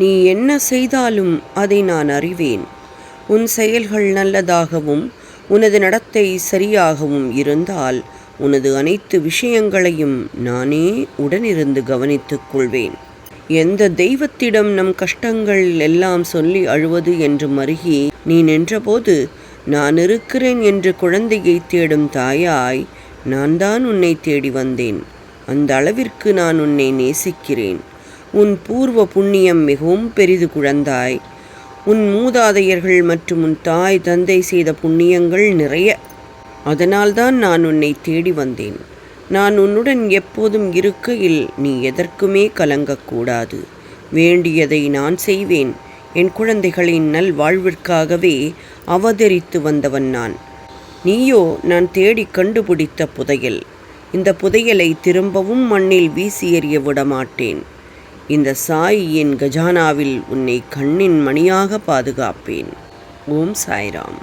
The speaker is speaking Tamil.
நீ என்ன செய்தாலும் அதை நான் அறிவேன். உன் செயல்கள் நல்லதாகவும் உனது நடத்தை சரியாகவும் இருந்தால் உனது அனைத்து விஷயங்களையும் நானே உடனிருந்து கவனித்துக் கொள்வேன். எந்த தெய்வத்திடம் நம் கஷ்டங்கள் எல்லாம் சொல்லி அழுவது என்று மருகி நீ நின்றபோது நான் இருக்கிறேன் என்று குழந்தையை தேடும் தாயாய் நான் தான் உன்னை தேடி வந்தேன். அந்த அளவிற்கு நான் உன்னை நேசிக்கிறேன். உன் பூர்வ புண்ணியம் மிகவும் பெரிது குழந்தாய். உன் மூதாதையர்கள் மற்றும் உன் தாய் தந்தை செய்த புண்ணியங்கள் நிறைய. அதனால்தான் நான் உன்னை தேடி வந்தேன். நான் உன்னுடன் எப்போதும் இருக்கையில் நீ எதற்குமே கலங்கக்கூடாது. வேண்டியதை நான் செய்வேன். என் குழந்தைகளின் நல்வாழ்விற்காகவே அவதரித்து வந்தவன் நான். நீயோ நான் தேடி கண்டுபிடித்த புதையல். இந்த புதையலை திரும்பவும் மண்ணில் வீசி எறிய விடமாட்டேன். இந்த சாயின் கஜானாவில் உன்னை கண்ணின் மணியாக பாதுகாப்பேன். ஓம் சாய்ராம்.